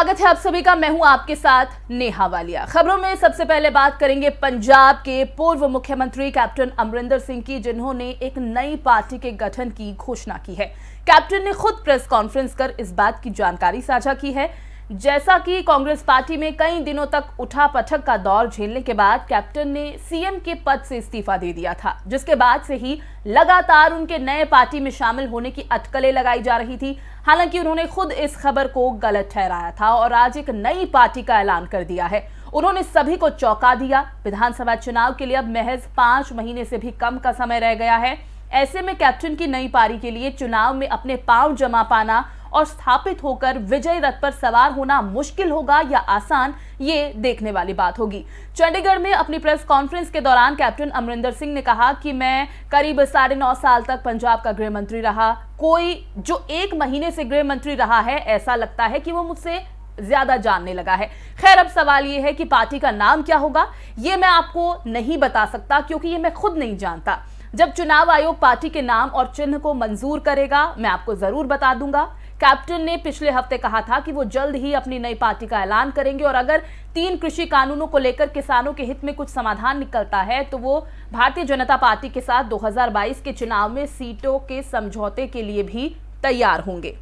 स्वागत है आप सभी का। मैं हूं आपके साथ नेहा वालिया। खबरों में सबसे पहले बात करेंगे पंजाब के पूर्व मुख्यमंत्री कैप्टन अमरिंदर सिंह की, जिन्होंने एक नई पार्टी के गठन की घोषणा की है। कैप्टन ने खुद प्रेस कॉन्फ्रेंस कर इस बात की जानकारी साझा की है। जैसा कि कांग्रेस पार्टी में कई दिनों तक उठापटक का दौर झेलने के बाद कैप्टन ने सीएम के पद से इस्तीफा दे दिया था, जिसके बाद से ही लगातार उनके नए पार्टी में शामिल होने की अटकलें लगाई जा रही थी। हालांकि उन्होंने खुद इस खबर को गलत ठहराया था और आज एक नई पार्टी का ऐलान कर दिया है। उन्होंने सभी को चौंका दिया। विधानसभा चुनाव के लिए अब महज 5 महीने से भी कम का समय रह गया है। ऐसे में कैप्टन की नई पारी के लिए चुनाव में अपने पांव जमा पाना और स्थापित होकर विजय रथ पर सवार होना मुश्किल होगा या आसान, ये देखने वाली बात होगी। चंडीगढ़ में अपनी प्रेस कॉन्फ्रेंस के दौरान कैप्टन अमरिंदर सिंह ने कहा कि मैं करीब 9.5 साल तक पंजाब का गृह मंत्री रहा। कोई जो 1 महीने से गृह मंत्री रहा है, ऐसा लगता है कि वो मुझसे ज्यादा जानने लगा है। खैर, अब सवाल ये है कि पार्टी का नाम क्या होगा, ये मैं आपको नहीं बता सकता क्योंकि ये मैं खुद नहीं जानता। जब चुनाव आयोग पार्टी के नाम और चिन्ह को मंजूर करेगा, मैं आपको जरूर बता दूंगा। कैप्टन ने पिछले हफ्ते कहा था कि वो जल्द ही अपनी नई पार्टी का ऐलान करेंगे और अगर 3 कृषि कानूनों को लेकर किसानों के हित में कुछ समाधान निकलता है तो वो भारतीय जनता पार्टी के साथ 2022 के चुनाव में सीटों के समझौते के लिए भी तैयार होंगे।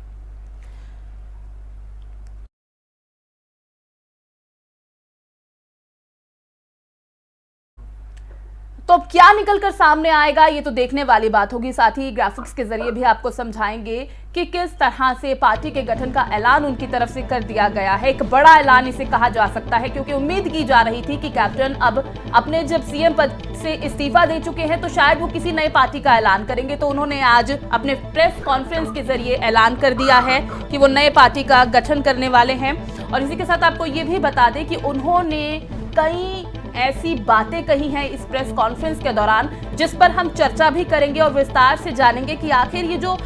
तो अब क्या निकलकर सामने आएगा, ये तो देखने वाली बात होगी। साथ ही ग्राफिक्स के जरिए भी आपको समझाएंगे कि किस तरह से पार्टी के गठन का ऐलान उनकी तरफ से कर दिया गया है। एक बड़ा ऐलान इसे कहा जा सकता है क्योंकि उम्मीद की जा रही थी कि कैप्टन अब अपने जब सीएम पद से इस्तीफा दे चुके हैं तो शायद वो किसी नई पार्टी का ऐलान करेंगे। तो उन्होंने आज अपने प्रेस कॉन्फ्रेंस के जरिए ऐलान कर दिया है कि वो नए पार्टी का गठन करने वाले हैं। और इसी के साथ आपको ये भी बता दें कि उन्होंने कई ऐसी बातें कही हैं इस प्रेस कॉन्फ्रेंस के दौरान, जिस पर हम चर्चा भी करेंगे और विस्तार से जानेंगे कि आखिर ये जो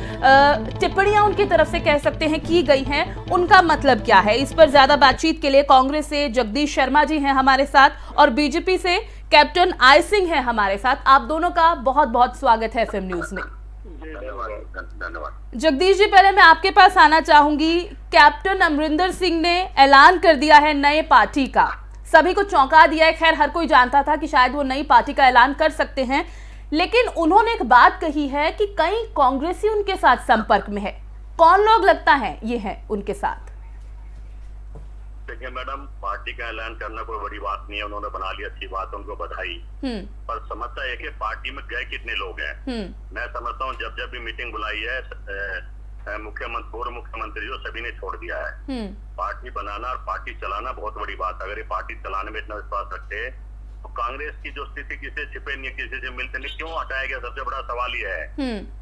टिप्पणियां उनकी तरफ से कह सकते हैं की गई हैं, उनका मतलब क्या है। इस पर ज्यादा बातचीत के लिए कांग्रेस से जगदीश शर्मा जी हैं हमारे साथ और बीजेपी से कैप्टन आई सिंह हैं हमारे साथ। आप दोनों का बहुत बहुत स्वागत है एफएम न्यूज में। धन्यवाद। जगदीश जी, पहले मैं आपके पास आना चाहूंगी। कैप्टन अमरिंदर सिंह ने ऐलान कर दिया है नए पार्टी का, सभी को चौंका दिया है। खैर, हर कोई जानता था कि शायद वो नई पार्टी का ऐलान कर सकते हैं, लेकिन उन्होंने एक बात कही है कि कई कांग्रेसी उनके साथ संपर्क में है। कौन लोग लगता है ये हैं उनके साथ? देखिए मैडम, पार्टी का ऐलान करना कोई बड़ी बात नहीं है। उन्होंने बना लिया, अच्छी बात, उनको बधाई। पर समझता है कि पार्टी में गए कितने लोग हैं। मैं समझता हूँ जब जब भी मीटिंग बुलाई है मुख्यमंत्री, पूर्व मुख्यमंत्री जो सभी ने छोड़ दिया है। पार्टी बनाना और पार्टी चलाना बहुत बड़ी बात है। अगर ये पार्टी चलाने में इतना विश्वास रखते हैं तो कांग्रेस की जो स्थिति किसी छिपे नहीं, किसी से मिलते नहीं, क्यों हटाया गया, सबसे बड़ा सवाल ये है।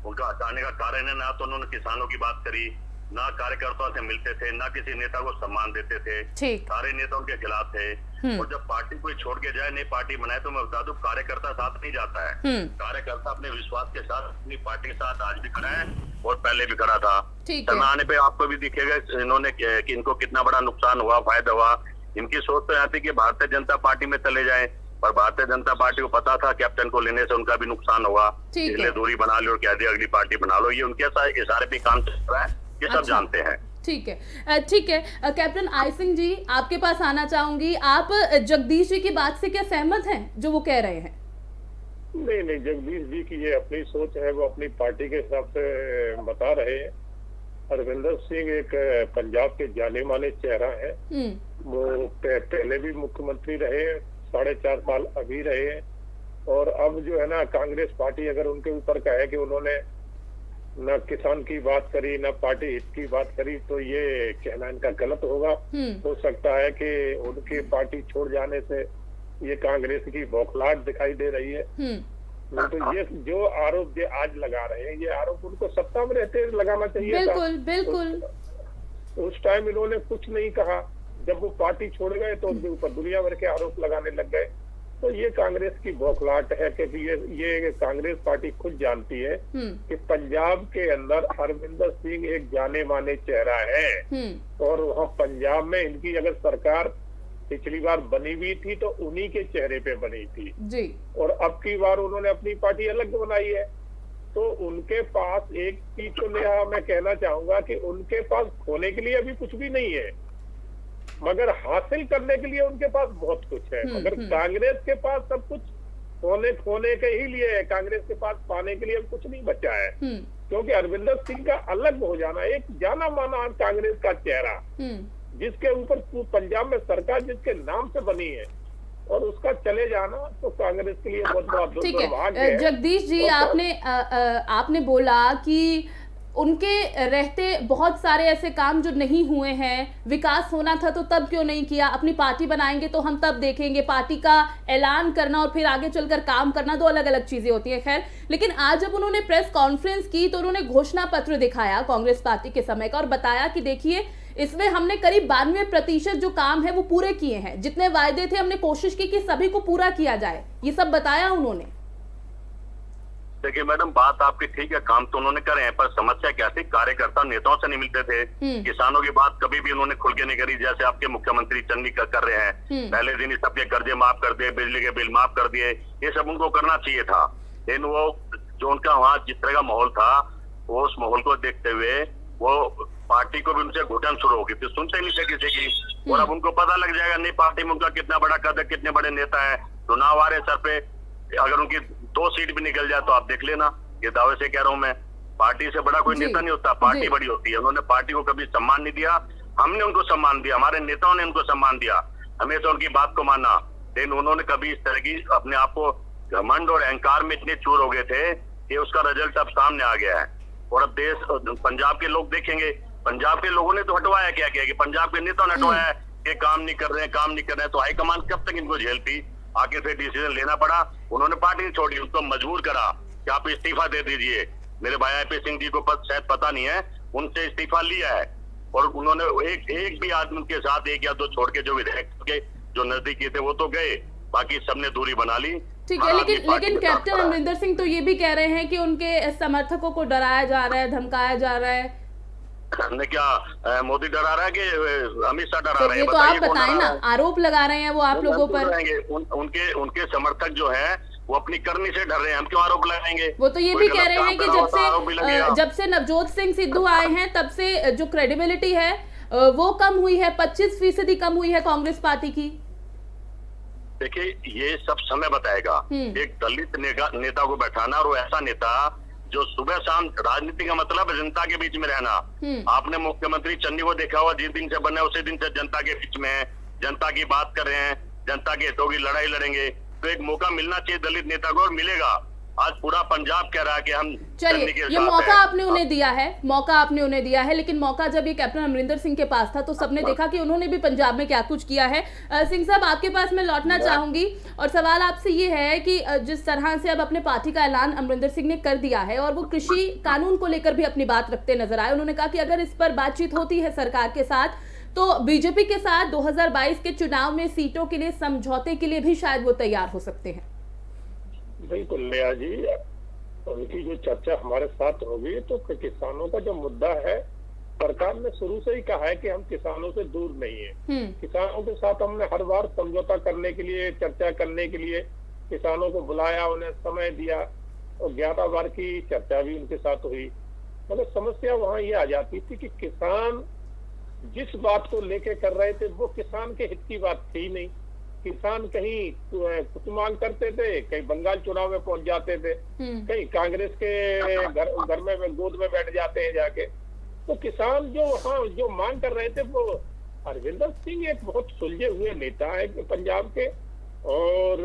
उनका हटाने का कारण है, ना तो उन्होंने किसानों की बात करी, ना कार्यकर्ताओं से मिलते थे, ना किसी नेता को सम्मान देते थे। सारे नेता उनके खिलाफ थे। और जब पार्टी कोई छोड़ के जाए, नई पार्टी बनाए, तो मैं बता दूं कार्यकर्ता साथ नहीं जाता है। कार्यकर्ता अपने विश्वास के साथ अपनी पार्टी के साथ आज भी खड़ा है और पहले भी खड़ा था। समय आने पे आपको भी दिखेगा इन्होंने कि इनको कितना बड़ा नुकसान हुआ, फायदा हुआ। इनकी सोच तो यहाँ थी कि भारतीय जनता पार्टी में चले जाए, पर भारतीय जनता पार्टी को पता था कैप्टन को लेने से उनका भी नुकसान होगा, इसलिए दूरी बना ली और कह दिया अगली पार्टी बना लो। ये उनके साथ इशारे पे काम चल रहा है, ये सब जानते हैं। ठीक है, ठीक है। कैप्टन आई सिंह जी, आपके पास आना चाहूंगी। आप जगदीश जी की बात से क्या सहमत हैं जो वो कह रहे हैं? नहीं, जगदीश जी की ये अपनी सोच है, वो अपनी पार्टी के हिसाब से बता रहे हैं। अरविंदर सिंह एक पंजाब के जाने माने चेहरा है। वो पहले भी मुख्यमंत्री रहे, 4.5 साल अभी रहे। और अब जो है ना, कांग्रेस पार्टी अगर उनके ऊपर का है कि उन्होंने न किसान की बात करी, न पार्टी हित की बात करी, तो ये कहना इनका गलत होगा। हो सकता है कि उनकी पार्टी छोड़ जाने से ये कांग्रेस की बौखलाहट दिखाई दे रही है। तो ये जो आरोप ये आज लगा रहे हैं, ये आरोप उनको सत्ता में रहते लगाना चाहिए। बिल्कुल बिल्कुल। उस टाइम इन्होंने कुछ नहीं कहा, जब वो पार्टी छोड़ गए तो उनके ऊपर दुनिया भर के आरोप लगाने लग गए। तो ये कांग्रेस की बौखलाहट है कि ये कांग्रेस पार्टी खुद जानती है कि पंजाब के अंदर अरविंदर सिंह एक जाने माने चेहरा है। और वहाँ पंजाब में इनकी अगर सरकार पिछली बार बनी हुई थी तो उन्हीं के चेहरे पे बनी थी जी। और अब की बार उन्होंने अपनी पार्टी अलग बनाई है। तो उनके पास एक चीज तो मैं कहना चाहूंगा कि उनके पास खोने के लिए अभी कुछ भी नहीं है। मगर हासिल करने के लिए उनके पास बहुत कुछ है। मगर कांग्रेस के पास सब कुछ खोने के ही लिए है, कांग्रेस के पास पाने के लिए कुछ नहीं बचा है। क्योंकि अरविंदर सिंह का अलग हो जाना, एक जाना माना कांग्रेस का चेहरा, जिसके ऊपर पंजाब में सरकार जिसके नाम से बनी है, और उसका चले जाना तो कांग्रेस के लिए बहुत बड़ा दुर्भाग्य है। जगदीश जी, आपने बोला कि उनके रहते बहुत सारे ऐसे काम जो नहीं हुए हैं, विकास होना था तो तब क्यों नहीं किया, अपनी पार्टी बनाएंगे तो हम तब देखेंगे, पार्टी का ऐलान करना और फिर आगे चलकर काम करना दो अलग अलग चीजें होती हैं। खैर, लेकिन आज जब उन्होंने प्रेस कॉन्फ्रेंस की तो उन्होंने घोषणा पत्र दिखाया कांग्रेस पार्टी के समय का और बताया कि देखिए इसमें हमने करीब 92% जो काम है वो पूरे किए हैं, जितने वायदे थे हमने कोशिश की कि सभी को पूरा किया जाए, ये सब बताया उन्होंने। देखिए मैडम, बात आपकी ठीक है, काम तो उन्होंने करे हैं, पर समस्या क्या थी, कार्यकर्ता नेताओं से नहीं मिलते थे। किसानों की बात कभी भी उन्होंने खुल के नहीं करी, जैसे आपके मुख्यमंत्री चन्नी कर रहे हैं। पहले दिन ही सबके कर्जे माफ कर दिए, बिजली के बिल माफ कर दिए, ये सब उनको करना चाहिए था। लेकिन वो जो उनका वहाँ जिस तरह का माहौल था, वो उस माहौल को देखते हुए वो पार्टी को भी उनसे घुटन शुरू होगी, तो सुनते नहीं थे किसी की। और अब उनको पता लग जाएगा नहीं पार्टी में उनका कितना बड़ा कद है, कितने बड़े नेता है, चुनाव आ रहे सर पे, अगर उनकी 2 सीट भी निकल जाए तो आप देख लेना, ये दावे से कह रहा हूं मैं, पार्टी से बड़ा कोई नेता नहीं होता, पार्टी बड़ी होती है। उन्होंने पार्टी को कभी सम्मान नहीं दिया, हमने उनको सम्मान दिया, हमारे नेताओं ने उनको सम्मान दिया, हमेशा उनकी बात को माना। लेकिन उन्होंने कभी इस तरह की अपने आप को घमंड और अहंकार में इतने चूर हो गए थे कि उसका रिजल्ट अब सामने आ गया है। और अब देश, पंजाब के लोग देखेंगे, पंजाब के लोगों ने तो हटवाया क्या कि पंजाब के नेताओं ने हटवाया कि काम नहीं कर रहे हैं, तो हाईकमान कब तक इनको झेलती, आखिर फिर डिसीजन लेना पड़ा। उन्होंने पार्टी नहीं छोड़ी, उनको मजबूर करा कि आप इस्तीफा दे दीजिए। मेरे भाई IP सिंह जी को शायद पता नहीं है, उनसे इस्तीफा लिया है। और उन्होंने एक भी आदमी के साथ 1 या 2 छोड़ के जो विधायक के जो नजदीकी थे वो तो गए, बाकी सबने दूरी बना ली। ठीक है, लेकिन कैप्टन अमरिंदर सिंह तो ये भी कह रहे हैं कि उनके समर्थकों को डराया जा रहा है, धमकाया जा रहा है। हमने क्या मोदी डरा रहा है कि अमित शाह डरा रहे हैं? तो आप बताएं ना, आरोप लगा रहे हैं वो आप लोगों पर। उनके समर्थक जो है वो अपनी करनी से डर रहे हैं, हम क्यों आरोप लगाएंगे? वो तो ये भी कह रहे हैं कि जब से नवजोत सिंह सिद्धू आए हैं तब से जो क्रेडिबिलिटी है वो कम हुई है, 25% कम हुई है कांग्रेस पार्टी की। देखिए ये सब समय बताएगा। एक दलित नेता को बैठाना, और वो ऐसा नेता जो सुबह शाम, राजनीति का मतलब है जनता के बीच में रहना। आपने मुख्यमंत्री चन्नी को देखा हुआ, जिस दिन से बने उसी दिन से जनता के बीच में है, जनता की बात कर रहे हैं, जनता के हितों की लड़ाई लड़ेंगे। तो एक मौका मिलना चाहिए दलित नेता को, और मिलेगा। आज पूरा पंजाब कह रहा है कि हम चलिए, ये मौका आपने उन्हें दिया है, मौका आपने उन्हें दिया है, लेकिन मौका जब ये कैप्टन अमरिंदर सिंह के पास था तो सबने देखा कि उन्होंने भी पंजाब में क्या कुछ किया है। सिंह साहब, आपके पास मैं लौटना चाहूंगी और सवाल आपसे ये है कि जिस तरह से अब अपने पार्टी का ऐलान अमरिंदर सिंह ने कर दिया है और वो कृषि कानून को लेकर भी अपनी बात रखते नजर आए, उन्होंने कहा कि अगर इस पर बातचीत होती है सरकार के साथ तो बीजेपी के साथ 2022 के चुनाव में सीटों के लिए समझौते के लिए भी शायद वो तैयार हो सकते हैं। बिल्कुल नेहा जी, उनकी जो चर्चा हमारे साथ होगी तो किसानों का जो मुद्दा है, सरकार ने शुरू से ही कहा है कि हम किसानों से दूर नहीं है। किसानों के साथ हमने हर बार समझौता करने के लिए, चर्चा करने के लिए किसानों को बुलाया, उन्हें समय दिया, और 11 बार की चर्चा भी उनके साथ हुई। मगर समस्या वहाँ ये आ जाती थी कि किसान जिस बात को लेके कर रहे थे वो किसान के हित की बात थी नहीं। किसान कहीं कुछ मांग करते थे, कहीं बंगाल चुनाव में पहुंच जाते थे, कहीं कांग्रेस के घर में गोद में बैठ जाते हैं जाके। तो किसान जो वहाँ जो मांग कर रहे थे वो, अरविंदर सिंह एक बहुत सुलझे हुए नेता है पंजाब के, और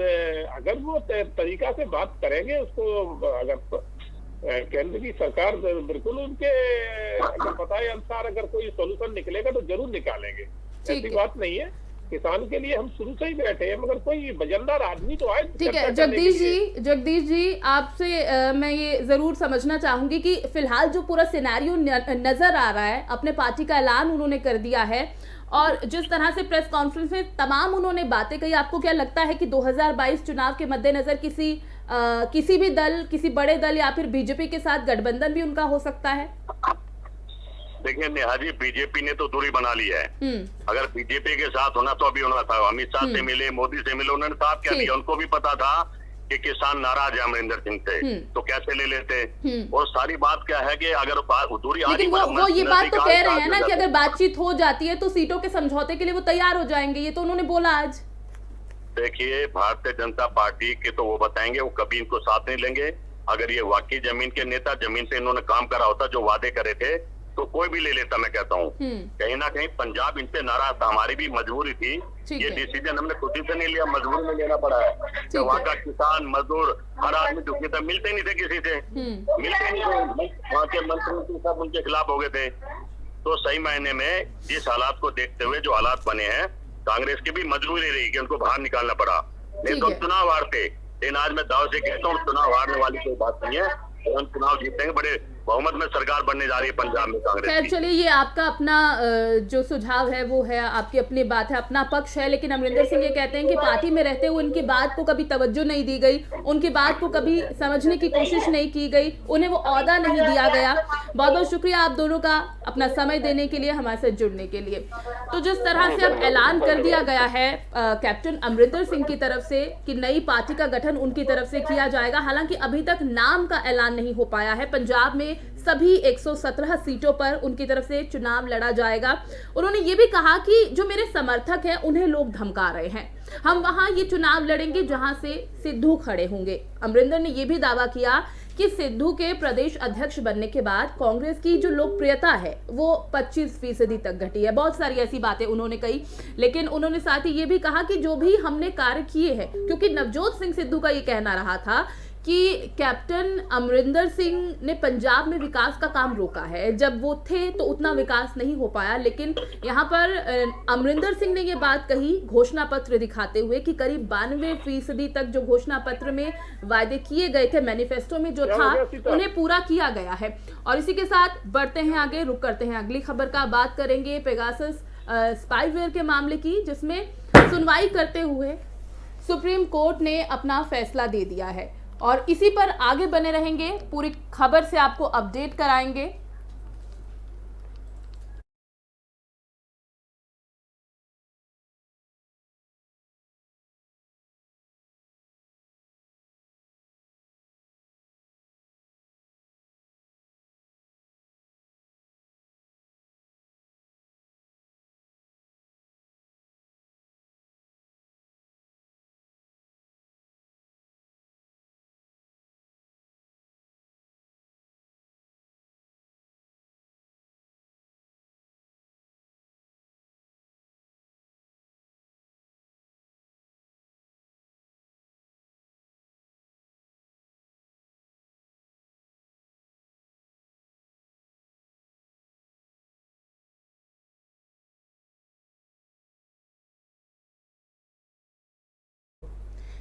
अगर वो तरीका से बात करेंगे उसको, अगर केंद्र की सरकार बिल्कुल उनके पता अनुसार अगर कोई सोल्यूशन निकलेगा तो जरूर निकालेंगे, ऐसी बात नहीं है। किसान के लिए हम शुरू से ही बैठे हैं, मगर कोई वजनदार आदमी तो आए। ठीक है जगदीश जी, आपसे मैं ये जरूर समझना चाहूंगी कि फिलहाल जो पूरा सिनेरियो नजर आ रहा है, अपने पार्टी का ऐलान उन्होंने कर दिया है और जिस तरह से प्रेस कॉन्फ्रेंस में तमाम उन्होंने बातें कही, आपको क्या लगता है कि 2022 चुनाव के मद्देनजर किसी भी दल, किसी बड़े दल या फिर बीजेपी के साथ गठबंधन भी उनका हो सकता है? देखिए नेहा जी, बीजेपी ने तो दूरी बना ली है। अगर बीजेपी के साथ होना तो अभी होना था, अमित शाह से मिले, मोदी से मिले, उन्होंने साफ कह दिया। उनको भी पता था कि किसान नाराज है अमरिंदर सिंह से, तो कैसे ले लेते। और सारी बात क्या है कि अगर दूरी लेकिन वो ये बात तो कह रहे हैं ना कि अगर बातचीत हो जाती है तो सीटों के समझौते के लिए वो तैयार हो जाएंगे, ये तो उन्होंने बोला आज। देखिए, भारतीय जनता पार्टी के तो वो बताएंगे, वो कभी इनको साथ नहीं लेंगे। अगर ये वाकई जमीन के नेता, जमीन से इन्होंने काम करा होता, जो वादे करे थे, तो कोई भी ले लेता। मैं कहता हूँ कहीं ना कहीं पंजाब इन पे नाराज था, हमारी भी मजबूरी थी। ये डिसीजन हमने खुद ही से नहीं लिया, मजबूरी में लेना पड़ा है। तो वहाँ का किसान, मजदूर, हर आदमी दुखी था, मिलते नहीं थे किसी से, मिलते नहीं थे। वहाँ के मंत्री सब उनके खिलाफ हो गए थे। तो सही मायने में जिस हालात को देखते हुए जो हालात बने हैं, कांग्रेस की भी मजबूरी रही कि उनको बाहर निकालना पड़ा। नहीं तो चुनाव हारते। लेकिन आज मैं दाव से कहता हूँ, चुनाव हारने वाली कोई बात नहीं है, हम चुनाव जीतेंगे। बड़े बहुमत में सरकार बनने जा रही है पंजाब में कांग्रेस। खैर चलिए, ये आपका अपना जो सुझाव है वो है, आपकी अपनी बात है, अपना पक्ष है। लेकिन अमरिंदर सिंह ये कहते हैं कि पार्टी में रहते हुए उनकी बात को कभी तवज्जो नहीं दी गई, उनकी बात को कभी समझने की कोशिश नहीं की गई, उन्हें वो ओहदा नहीं दिया गया। बहुत बहुत शुक्रिया आप दोनों का अपना समय देने के लिए, हमारे साथ जुड़ने के लिए। तो जिस तरह से अब ऐलान कर दिया गया है कैप्टन अमरिंदर सिंह की तरफ से कि नई पार्टी का गठन उनकी तरफ से किया जाएगा, हालांकि अभी तक नाम का ऐलान नहीं हो पाया है। पंजाब में सभी 117 सीटों पर उनकी तरफ से चुनाव लड़ा जाएगा। उन्होंने ये भी कहा कि जो मेरे समर्थक हैं उन्हें लोग धमका रहे हैं, हम वहां ये चुनाव लड़ेंगे जहां से सिद्धू खड़े होंगे। अमरिंदर ने यह भी दावा किया कि सिद्धू के प्रदेश अध्यक्ष बनने के बाद कांग्रेस की जो लोकप्रियता है वो 25% तक घटी है। बहुत सारी ऐसी बातें उन्होंने कही, लेकिन उन्होंने साथ ही ये भी कहा कि जो भी हमने कार्य किए हैं, क्योंकि नवजोत सिंह सिद्धू का ये कहना रहा था कि कैप्टन अमरिंदर सिंह ने पंजाब में विकास का काम रोका है, जब वो थे तो उतना विकास नहीं हो पाया। लेकिन यहाँ पर अमरिंदर सिंह ने ये बात कही घोषणा पत्र दिखाते हुए कि करीब 92% तक जो घोषणा पत्र में वायदे किए गए थे, मैनिफेस्टो में जो था, उन्हें पूरा किया गया है। और इसी के साथ बढ़ते हैं आगे, रुक करते हैं अगली खबर का। बात करेंगे पेगासस स्पाईवेयर के मामले की, जिसमें सुनवाई करते हुए सुप्रीम कोर्ट ने अपना फैसला दे दिया है और इसी पर आगे बने रहेंगे, पूरी खबर से आपको अपडेट कराएंगे।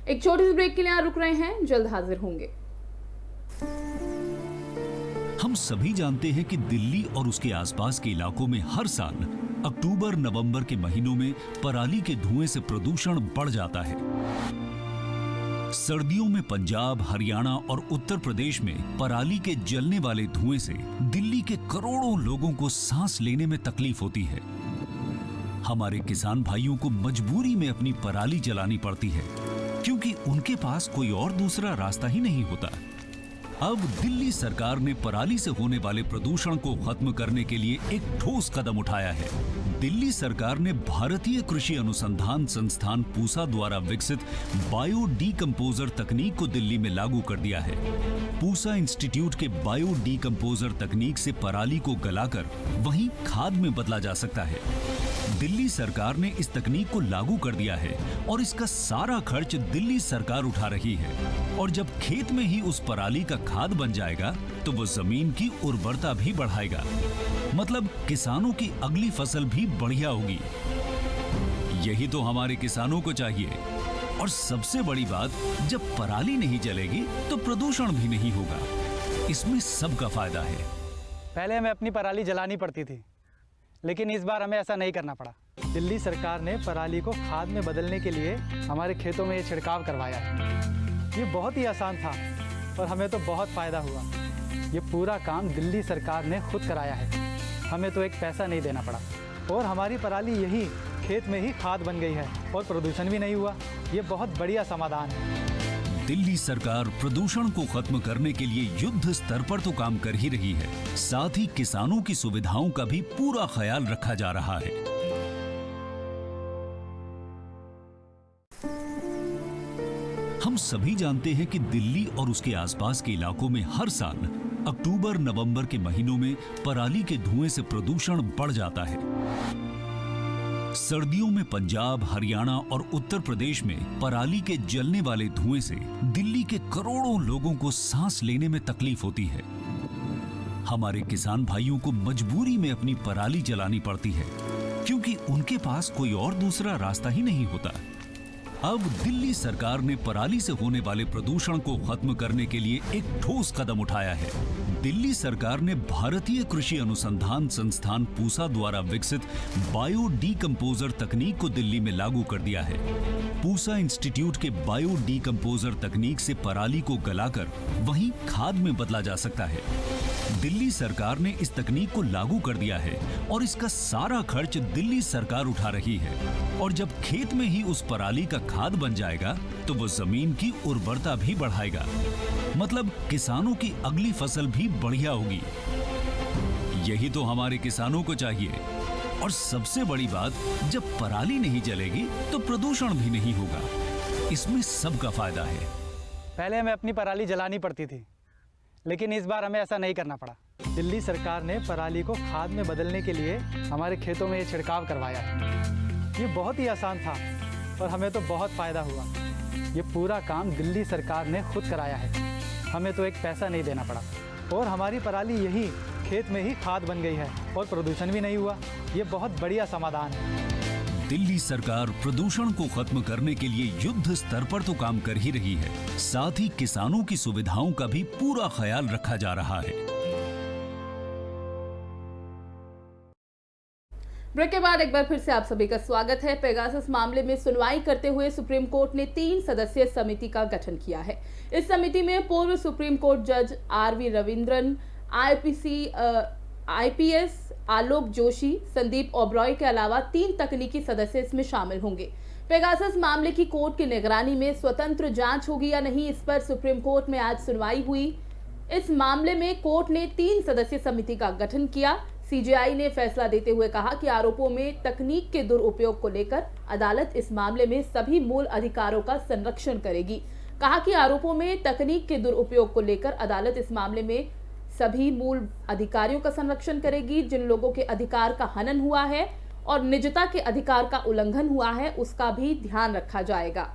एक छोटी सी ब्रेक के लिए यहाँ रुक रहे हैं, जल्द हाजिर होंगे। हम सभी जानते हैं कि दिल्ली और उसके आसपास के इलाकों में हर साल अक्टूबर नवंबर के महीनों में पराली के धुएं से प्रदूषण बढ़ जाता है। सर्दियों में पंजाब, हरियाणा और उत्तर प्रदेश में पराली के जलने वाले धुएं से दिल्ली के करोड़ों लोगों को सांस लेने में तकलीफ होती है। हमारे किसान भाइयों को मजबूरी में अपनी पराली जलानी पड़ती है, क्योंकि उनके पास कोई और दूसरा रास्ता ही नहीं होता। अब दिल्ली सरकार ने पराली से होने वाले प्रदूषण को खत्म करने के लिए एक ठोस कदम उठाया है। दिल्ली सरकार ने भारतीय कृषि अनुसंधान संस्थान पूसा द्वारा विकसित बायो डीकंपोजर तकनीक को दिल्ली में लागू कर दिया है। पूसा इंस्टीट्यूट के बायो डीकंपोजर तकनीक से पराली को गलाकर वहीं खाद में बदला जा सकता है। दिल्ली सरकार ने इस तकनीक को लागू कर दिया है और इसका सारा खर्च दिल्ली सरकार उठा रही है। और जब खेत में ही उस पराली का खाद बन जाएगा तो वो जमीन की उर्वरता भी बढ़ाएगा, मतलब किसानों की अगली फसल भी बढ़िया होगी। यही तो हमारे किसानों को चाहिए। और सबसे बड़ी बात, जब पराली नहीं जलेगी तो प्रदूषण भी नहीं होगा। इसमें सबका फायदा है। पहले हमें अपनी पराली जलानी पड़ती थी, लेकिन इस बार हमें ऐसा नहीं करना पड़ा। दिल्ली सरकार ने पराली को खाद में बदलने के लिए हमारे खेतों में ये छिड़काव करवाया है। ये बहुत ही आसान था और हमें तो बहुत फ़ायदा हुआ। ये पूरा काम दिल्ली सरकार ने खुद कराया है, हमें तो एक पैसा नहीं देना पड़ा और हमारी पराली यही खेत में ही खाद बन गई है और प्रदूषण भी नहीं हुआ। ये बहुत बढ़िया समाधान है। दिल्ली सरकार प्रदूषण को खत्म करने के लिए युद्ध स्तर पर तो काम कर ही रही है, साथ ही किसानों की सुविधाओं का भी पूरा ख्याल रखा जा रहा है। हम सभी जानते हैं कि दिल्ली और उसके आसपास के इलाकों में हर साल अक्टूबर नवंबर के महीनों में पराली के धुएं से प्रदूषण बढ़ जाता है। सर्दियों में पंजाब, हरियाणा और उत्तर प्रदेश में पराली के जलने वाले धुएं से दिल्ली के करोड़ों लोगों को सांस लेने में तकलीफ होती है। हमारे किसान भाइयों को मजबूरी में अपनी पराली जलानी पड़ती है, क्योंकि उनके पास कोई और दूसरा रास्ता ही नहीं होता। अब दिल्ली सरकार ने पराली से होने वाले प्रदूषण को खत्म करने के लिए एक ठोस कदम उठाया है। दिल्ली सरकार ने भारतीय कृषि अनुसंधान संस्थान पूसा द्वारा विकसित बायो डीकंपोजर तकनीक को दिल्ली में लागू कर दिया है। पूसा इंस्टीट्यूट के बायो डीकंपोजर तकनीक से पराली को गलाकर वहीं खाद में बदला जा सकता है। दिल्ली सरकार ने इस तकनीक को लागू कर दिया है और इसका सारा खर्च दिल्ली सरकार उठा रही है। और जब खेत में ही उस पराली का खाद बन जाएगा तो वो जमीन की उर्वरता भी बढ़ाएगा, मतलब किसानों की अगली फसल भी बढ़िया होगी। यही तो हमारे किसानों को चाहिए। और सबसे बड़ी बात, जब पराली नहीं जलेगी तो प्रदूषण भी नहीं होगा। इसमें सबका फायदा है। पहले हमें अपनी पराली जलानी पड़ती थी, लेकिन इस बार हमें ऐसा नहीं करना पड़ा। दिल्ली सरकार ने पराली को खाद में बदलने के लिए हमारे खेतों में ये छिड़काव करवाया। ये बहुत ही आसान था और हमें तो बहुत फ़ायदा हुआ। ये पूरा काम दिल्ली सरकार ने खुद कराया है, हमें तो एक पैसा नहीं देना पड़ा। और हमारी पराली यही खेत में ही खाद बन गई है और प्रदूषण भी नहीं हुआ। ये बहुत बढ़िया समाधान है। दिल्ली सरकार प्रदूषण को खत्म करने के लिए युद्ध स्तर पर तो काम कर ही रही है, साथ ही किसानों की सुविधाओं का भी पूरा ख्याल रखा जा रहा है। ब्रेक के बाद एक बार फिर से आप सभी का स्वागत है। पेगासस मामले में सुनवाई करते हुए सुप्रीम कोर्ट ने 3 सदस्यीय समिति का गठन किया है। इस समिति में पूर्व सुप्रीम कोर्ट जज आर.वी. रविंद्रन, आईपीएस आलोक जोशी, संदीप ओबरॉय के अलावा 3 तकनीकी सदस्य इसमें शामिल होंगे। पेगासस मामले की कोर्ट की निगरानी में स्वतंत्र जांच होगी या नहीं, इस पर सुप्रीम कोर्ट में आज सुनवाई हुई। इस मामले में कोर्ट ने 3 सदस्यीय समिति का गठन किया। सीजेआई ने फैसला देते हुए कहा कि आरोपों में तकनीक के दुरुपयोग को लेकर अदालत इस मामले में सभी मूल अधिकारों का संरक्षण करेगी। कहा कि आरोपों में तकनीक के दुरुपयोग को लेकर अदालत इस मामले में सभी मूल अधिकारियों का संरक्षण करेगी। जिन लोगों के अधिकार का हनन हुआ है और निजता के अधिकार का उल्लंघन हुआ है, उसका भी ध्यान रखा जाएगा।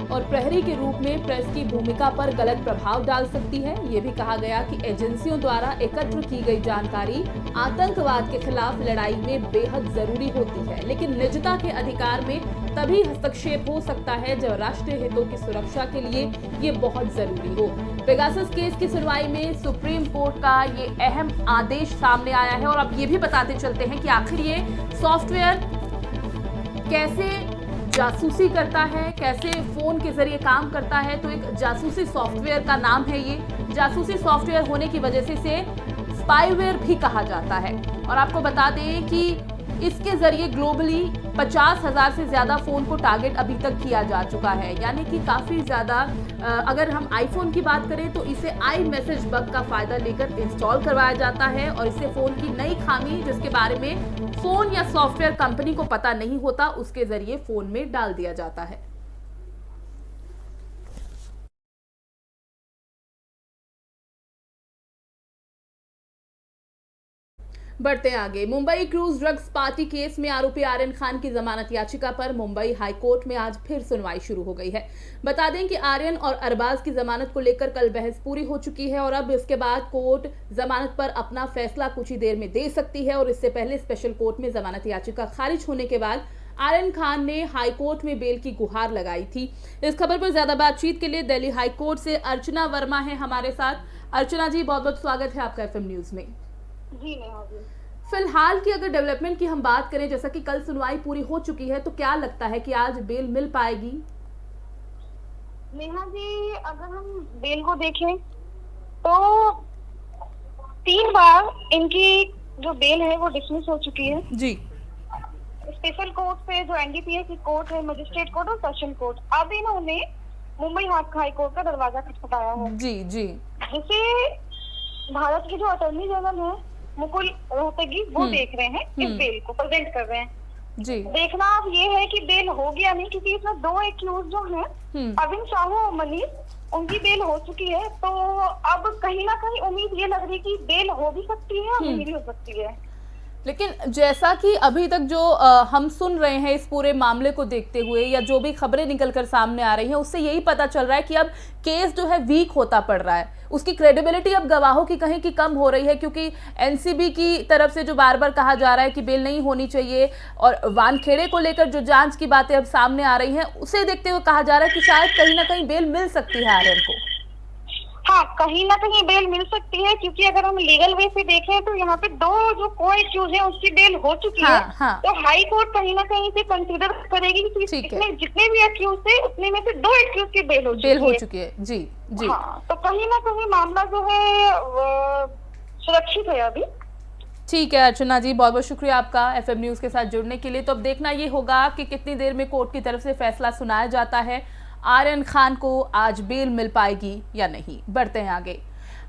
और प्रहरी के रूप में प्रेस की भूमिका पर गलत प्रभाव डाल सकती है। ये भी कहा गया कि एजेंसियों द्वारा एकत्र की गई जानकारी आतंकवाद के खिलाफ लड़ाई में बेहद जरूरी होती है, लेकिन निजता के अधिकार में तभी हस्तक्षेप हो सकता है जब राष्ट्रीय हितों की सुरक्षा के लिए ये बहुत जरूरी हो। पेगासस केस की सुनवाई में सुप्रीम कोर्ट का ये अहम आदेश सामने आया है। और अब ये भी बताते चलते हैं कि आखिर ये सॉफ्टवेयर कैसे जासूसी करता है, कैसे फोन के जरिए काम करता है। तो एक जासूसी सॉफ्टवेयर का नाम है ये। जासूसी सॉफ्टवेयर होने की वजह से इसे स्पाईवेयर भी कहा जाता है। और आपको बता दें कि इसके जरिए ग्लोबली 50,000 से ज्यादा फोन को टारगेट अभी तक किया जा चुका है, यानी कि काफी ज्यादा। अगर हम आईफोन की बात करें तो इसे आई मैसेज बग का फायदा लेकर इंस्टॉल करवाया जाता है और इससे फोन की नई खामी जिसके बारे में फोन या सॉफ्टवेयर कंपनी को पता नहीं होता, उसके जरिए फोन में डाल दिया जाता है। बढ़ते हैं आगे। Mumbai cruise drugs party case में आरोपी आर्यन खान की जमानत याचिका पर मुंबई हाईकोर्ट में आज फिर सुनवाई शुरू हो गई है। बता दें कि आर्यन और अरबाज की जमानत को लेकर कल बहस पूरी हो चुकी है और अब इसके बाद कोर्ट जमानत पर अपना फैसला कुछ ही देर में दे सकती है। और इससे पहले स्पेशल कोर्ट में जमानत याचिका खारिज होने के बाद आर्यन खान ने हाईकोर्ट में बेल की गुहार लगाई थी। इस खबर पर ज्यादा बातचीत के लिए दिल्ली हाईकोर्ट से अर्चना वर्मा है हमारे साथ। अर्चना जी, बहुत बहुत स्वागत है आपका FM न्यूज में। जी नेहा जी, फिलहाल की अगर डेवलपमेंट की हम बात करें, जैसा कि कल सुनवाई पूरी हो चुकी है, तो क्या लगता है कि आज बेल मिल पाएगी? नेहा जी, अगर हम बेल को देखें तो 3 बार इनकी जो बेल है वो डिसमिस हो चुकी है जी। स्पेशल कोर्ट से, जो NDPA की कोर्ट है, मजिस्ट्रेट कोर्ट और सेशन कोर्ट। अब इन्होंने मुंबई हाई कोर्ट का दरवाजा खटखटाया है। जी जी। जिसे भारत के जो अटॉर्नी जनरल है मुकुल रोहतगी, वो देख रहे हैं इस बेल को, प्रेजेंट कर रहे हैं जी। देखना अब ये है कि बेल होगी या नहीं, क्योंकि इसमें 2 एक्यूज जो हैं, अविन साहू और मनीष, उनकी बेल हो चुकी है। तो अब कहीं ना कहीं उम्मीद ये लग रही है कि बेल हो भी सकती है और नहीं भी हो सकती है। लेकिन जैसा कि अभी तक जो हम सुन रहे हैं इस पूरे मामले को देखते हुए, या जो भी खबरें निकलकर सामने आ रही हैं, उससे यही पता चल रहा है कि अब केस जो है वीक होता पड़ रहा है। उसकी क्रेडिबिलिटी अब गवाहों की कहीं की कम हो रही है, क्योंकि NCB की तरफ से जो बार बार कहा जा रहा है कि बेल नहीं होनी चाहिए, और वानखेड़े को लेकर जो जांच की बातें अब सामने आ रही हैं, उसे देखते हुए कहा जा रहा है कि शायद कहीं ना कहीं बेल मिल सकती है आर्यन को। हाँ, कहीं ना कहीं बेल मिल सकती है, क्योंकि अगर हम लीगल वे से देखें तो यहाँ पे 2 जो को-एक्यूज है उसकी बेल हो चुकी है। हाँ। तो हाई कोर्ट कहीं ना कहीं से कंसीडर करेगी कि जितने भी एक्यूज थे उतने में से 2 एक्यूज की बेल हो चुकी है। जी जी। हाँ, तो कहीं ना कहीं मामला जो है सुरक्षित है अभी। ठीक है अर्चना जी, बहुत बहुत शुक्रिया आपका FM न्यूज के साथ जुड़ने के लिए। तो अब देखना ये होगा कि कितनी देर में कोर्ट की तरफ से फैसला सुनाया जाता है, आर्यन खान को आज बेल मिल पाएगी या नहीं। बढ़ते हैं आगे,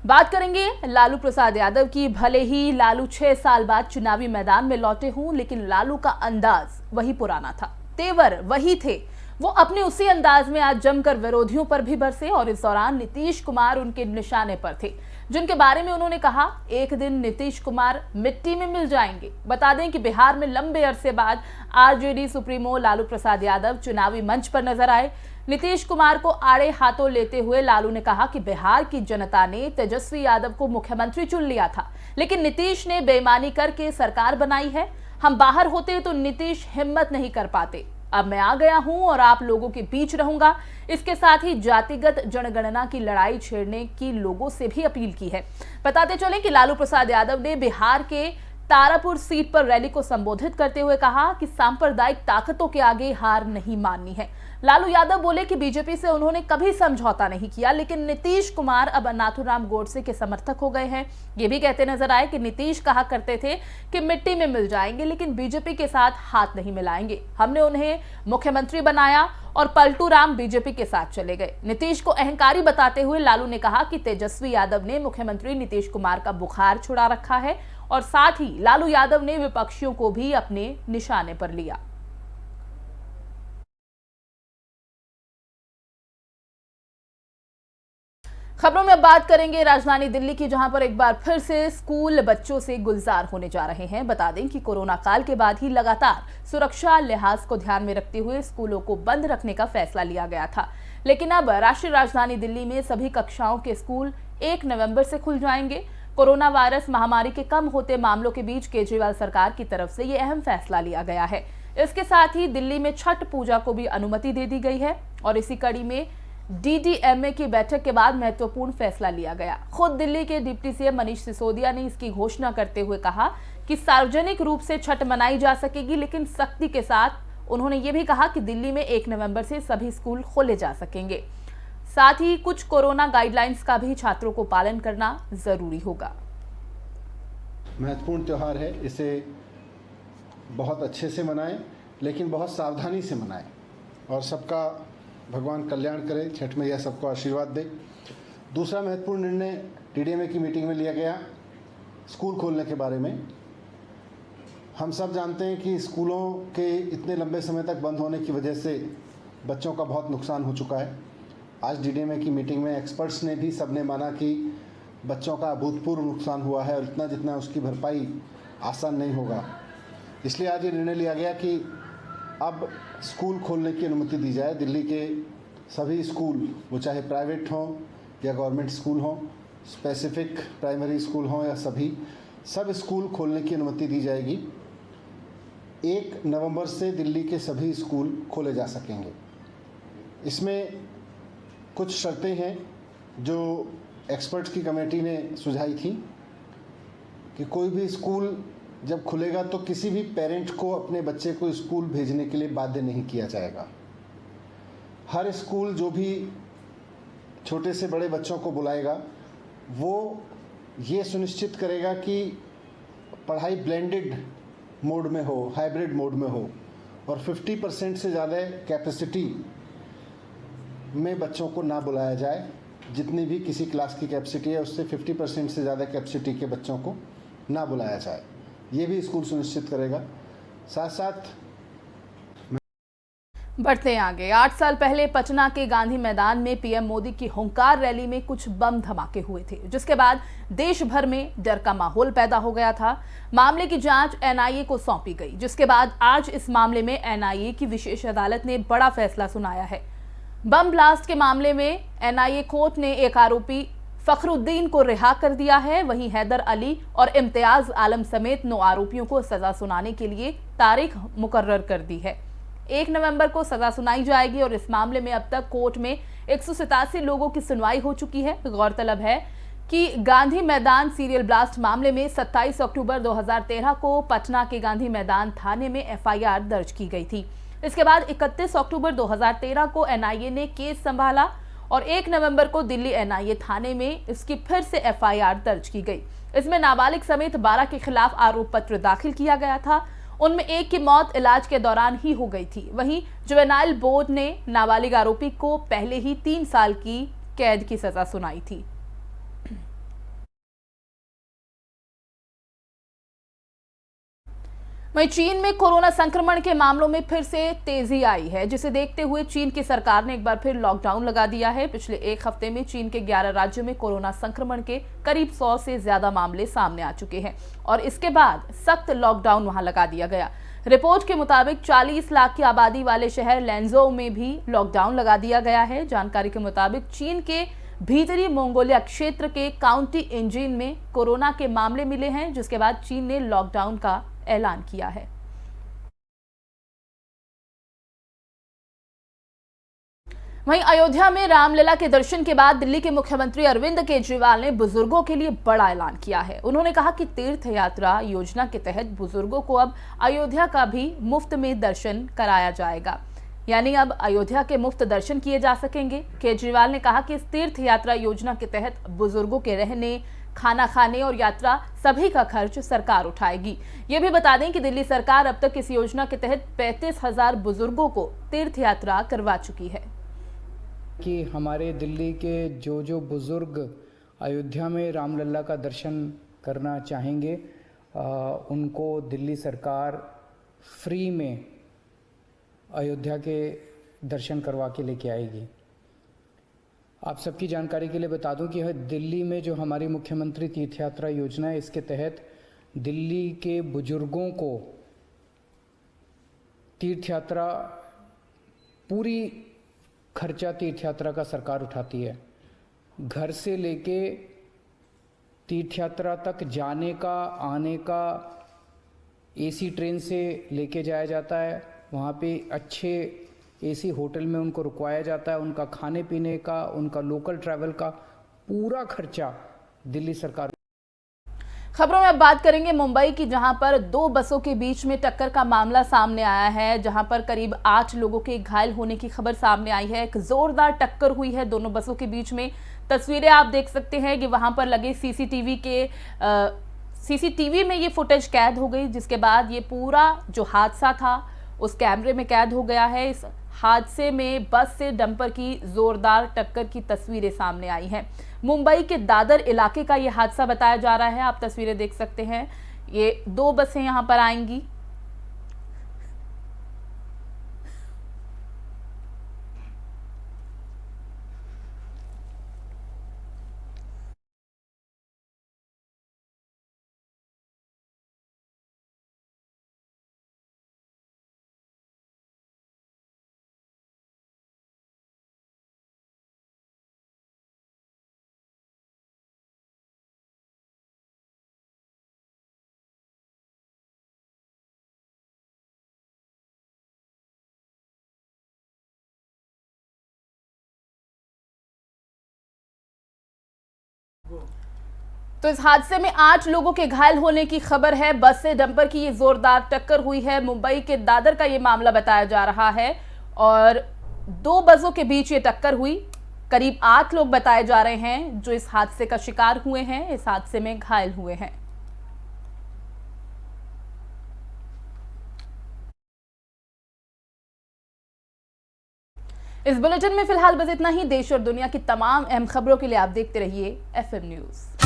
बात करेंगे लालू प्रसाद यादव की। भले ही लालू 6 साल बाद चुनावी मैदान में लौटे हों, लेकिन लालू का अंदाज वही पुराना था, तेवर वही थे। वो अपने उसी अंदाज में आज जमकर विरोधियों पर भी बरसे और इस दौरान नीतीश कुमार उनके निशाने पर थे, जिनके बारे में उन्होंने कहा एक दिन नीतीश कुमार मिट्टी में मिल जाएंगे। बता दें कि बिहार में लंबे अरसे बाद RJD सुप्रीमो लालू प्रसाद यादव चुनावी मंच पर नजर आए। नीतीश कुमार को आड़े हाथों लेते हुए लालू ने कहा कि बिहार की जनता ने तेजस्वी यादव को मुख्यमंत्री चुन लिया था, लेकिन नीतीश ने बेईमानी करके सरकार बनाई है। हम बाहर होते तो नीतीश हिम्मत नहीं कर पाते। अब मैं आ गया हूं और आप लोगों के बीच रहूंगा। इसके साथ ही जातिगत जनगणना की लड़ाई छेड़ने की लोगों से भी अपील की है। बताते चलें कि लालू प्रसाद यादव ने बिहार के तारापुर सीट पर रैली को संबोधित करते हुए कहा कि सांप्रदायिक ताकतों के आगे हार नहीं माननी है। लालू यादव बोले कि बीजेपी से उन्होंने कभी समझौता नहीं किया, लेकिन नीतीश कुमार अब नाथूराम गोडसे के समर्थक हो गए हैं। ये भी कहते नजर आए कि नीतीश कहा करते थे कि मिट्टी में मिल जाएंगे, लेकिन बीजेपी के साथ हाथ नहीं मिलाएंगे। हमने उन्हें मुख्यमंत्री बनाया और पलटू राम बीजेपी के साथ चले गए। नीतीश को अहंकारी बताते हुए लालू ने कहा कि तेजस्वी यादव ने मुख्यमंत्री नीतीश कुमार का बुखार छुड़ा रखा है, और साथ ही लालू यादव ने विपक्षियों को भी अपने निशाने पर लिया। खबरों में अब बात करेंगे राजधानी दिल्ली की, जहां पर एक बार फिर से स्कूल बच्चों से गुलजार होने जा रहे हैं। बता दें कि कोरोना काल के बाद ही लगातार सुरक्षा लिहाज को ध्यान में रखते हुए स्कूलों को बंद रखने का फैसला लिया गया था, लेकिन अब राष्ट्रीय राजधानी दिल्ली में सभी कक्षाओं के स्कूल 1 नवंबर से खुल जाएंगे। कोरोना वायरस महामारी के कम होते मामलों के बीच केजरीवाल सरकार की तरफ से ये अहम फैसला लिया गया है। इसके साथ ही दिल्ली में छठ पूजा को भी अनुमति दे दी गई है और इसी कड़ी में DDMA की बैठक के बाद महत्वपूर्ण फैसला लिया गया। खुद दिल्ली के डिप्टी CM मनीष सिसोदिया ने इसकी घोषणा करते हुए कहा कि सार्वजनिक रूप से छठ मनाई जा सकेगी, लेकिन सख्ती के साथ। उन्होंने ये भी कहा कि दिल्ली में 1 नवंबर से सभी स्कूल खोले जा सकेंगे। साथ ही कुछ कोरोना गाइडलाइंस का भी छात्रों को पालन करना जरूरी होगा। महत्वपूर्ण त्यौहार है, इसे बहुत अच्छे से मनाएं, लेकिन बहुत सावधानी से मनाएं और सबका भगवान कल्याण करे, छठ मैया सबको आशीर्वाद दे। दूसरा महत्वपूर्ण निर्णय DDMA की मीटिंग में लिया गया स्कूल खोलने के बारे में। हम सब जानते हैं कि स्कूलों के इतने लंबे समय तक बंद होने की वजह से बच्चों का बहुत नुकसान हो चुका है। आज DDMA की मीटिंग में एक्सपर्ट्स ने भी सबने माना कि बच्चों का अभूतपूर्व नुकसान हुआ है और इतना जितना उसकी भरपाई आसान नहीं होगा। इसलिए आज ये निर्णय लिया गया कि अब स्कूल खोलने की अनुमति दी जाए। दिल्ली के सभी स्कूल, वो चाहे प्राइवेट हों या गवर्नमेंट स्कूल हों, स्पेसिफिक प्राइमरी स्कूल हों या सब स्कूल खोलने की अनुमति दी जाएगी। 1 नवंबर से दिल्ली के सभी स्कूल खोले जा सकेंगे। इसमें कुछ शर्तें हैं जो एक्सपर्ट्स की कमेटी ने सुझाई थी कि कोई भी स्कूल जब खुलेगा तो किसी भी पेरेंट को अपने बच्चे को स्कूल भेजने के लिए बाध्य नहीं किया जाएगा। हर स्कूल जो भी छोटे से बड़े बच्चों को बुलाएगा वो ये सुनिश्चित करेगा कि पढ़ाई ब्लेंडेड मोड में हो, हाइब्रिड मोड में हो, और 50% से ज़्यादा कैपेसिटी में बच्चों को ना बुलाया जाए। जितनी भी किसी क्लास की कैपेसिटी है उससे 50% से ज़्यादा कैपेसिटी के बच्चों को ना बुलाया जाए, ये भी स्कूल सुनिश्चित करेगा। साथ साथ बढ़ते हैं आगे। 8 साल पहले पटना के गांधी मैदान में पीएम मोदी की हुंकार रैली में कुछ बम धमाके हुए थे, जिसके बाद देश भर में डर का माहौल पैदा हो गया था। मामले की जांच एनआईए को सौंपी गई, जिसके बाद आज इस मामले में एनआईए की विशेष अदालत ने बड़ा फैसला सुनाया है। बम ब्लास्ट के मामले में एनआईए कोर्ट ने एक आरोपी फखरुद्दीन को रिहा कर दिया है। वहीं हैदर अली और इम्तियाज आलम समेत 9 आरोपियों को सजा सुनाने के लिए तारीख मुकर्रर कर दी है। 1 नवंबर को सजा सुनाई जाएगी और इस मामले में अब तक कोर्ट में 187 लोगों की सुनवाई हो चुकी है। गौरतलब है कि गांधी मैदान सीरियल ब्लास्ट मामले में 27 अक्टूबर 2013 को पटना के गांधी मैदान थाने में एफआईआर दर्ज की गई थी। इसके बाद 31 अक्टूबर 2013 को एनआईए ने केस संभाला और 1 नवंबर को दिल्ली एनआईए थाने में इसकी फिर से एफआईआर दर्ज की गई। इसमें नाबालिग समेत 12 के खिलाफ आरोप पत्र दाखिल किया गया था। उनमें एक की मौत इलाज के दौरान ही हो गई थी। वहीं जुवेनाइल बोर्ड ने नाबालिग आरोपी को पहले ही 3 साल की कैद की सजा सुनाई थी। वहीं चीन में कोरोना संक्रमण के मामलों में फिर से तेजी आई है, जिसे देखते हुए चीन की सरकार ने एक बार फिर लॉकडाउन लगा दिया है। पिछले 1 हफ्ते में चीन के 11 राज्यों में कोरोना संक्रमण के करीब 100 से ज्यादा मामले सामने आ चुके हैं और इसके बाद सख्त लॉकडाउन वहां लगा दिया गया। रिपोर्ट के मुताबिक 40 लाख की आबादी वाले शहर लैंजौ में भी लॉकडाउन लगा दिया गया है। जानकारी के मुताबिक चीन के भीतरी मंगोलिया क्षेत्र के काउंटी इंजिन में कोरोना के मामले मिले हैं, जिसके बाद चीन ने लॉकडाउन का ऐलान किया है। वहीं अयोध्या में रामलला के दर्शन के बाद दिल्ली के मुख्यमंत्री अरविंद केजरीवाल ने बुजुर्गों के लिए बड़ा ऐलान किया है। उन्होंने कहा कि तीर्थ यात्रा योजना के तहत बुजुर्गों को अब अयोध्या का भी मुफ्त में दर्शन कराया जाएगा, यानी अब अयोध्या के मुफ्त दर्शन किए जा सकेंगे। केजरीवाल ने कहा कि इस तीर्थ यात्रा योजना के तहत बुजुर्गों के रहने, खाना खाने और यात्रा सभी का खर्च सरकार उठाएगी। ये भी बता दें कि दिल्ली सरकार अब तक इस योजना के तहत 35,000 बुजुर्गों को तीर्थ यात्रा करवा चुकी है। कि हमारे दिल्ली के जो बुजुर्ग अयोध्या में रामलला का दर्शन करना चाहेंगे उनको दिल्ली सरकार फ्री में अयोध्या के दर्शन करवा के लेके आएगी। आप सबकी जानकारी के लिए बता दूं कि दिल्ली में जो हमारी मुख्यमंत्री तीर्थ यात्रा योजना है, इसके तहत दिल्ली के बुजुर्गों को तीर्थ यात्रा, पूरी खर्चा तीर्थ यात्रा का सरकार उठाती है। घर से लेके तीर्थ यात्रा तक जाने का, आने का एसी ट्रेन से लेके जाया जाता है। वहाँ पे अच्छे एसी होटल में उनको रुकवाया जाता है। उनका खाने पीने का, उनका लोकल ट्रैवल का पूरा खर्चा दिल्ली सरकार। खबरों में अब बात करेंगे मुंबई की, जहां पर 2 बसों के बीच में टक्कर का मामला सामने आया है, जहां पर करीब 8 लोगों के घायल होने की खबर सामने आई है। एक जोरदार टक्कर हुई है दोनों बसों के बीच में। तस्वीरें आप देख सकते हैं कि वहां पर लगे सीसीटीवी में ये फुटेज कैद हो गई, जिसके बाद ये पूरा जो हादसा था उस कैमरे में कैद हो गया है। इस हादसे में बस से डंपर की जोरदार टक्कर की तस्वीरें सामने आई हैं। मुंबई के दादर इलाके का यह हादसा बताया जा रहा है। आप तस्वीरें देख सकते हैं, ये 2 बसें यहां पर आएंगी। तो इस हादसे में 8 लोगों के घायल होने की खबर है। बस से डंपर की ये जोरदार टक्कर हुई है। मुंबई के दादर का ये मामला बताया जा रहा है और 2 बसों के बीच ये टक्कर हुई। करीब 8 लोग बताए जा रहे हैं जो इस हादसे का शिकार हुए हैं, इस हादसे में घायल हुए हैं। इस बुलेटिन में फिलहाल बस इतना ही। देश और दुनिया की तमाम अहम खबरों के लिए आप देखते रहिए FM न्यूज़।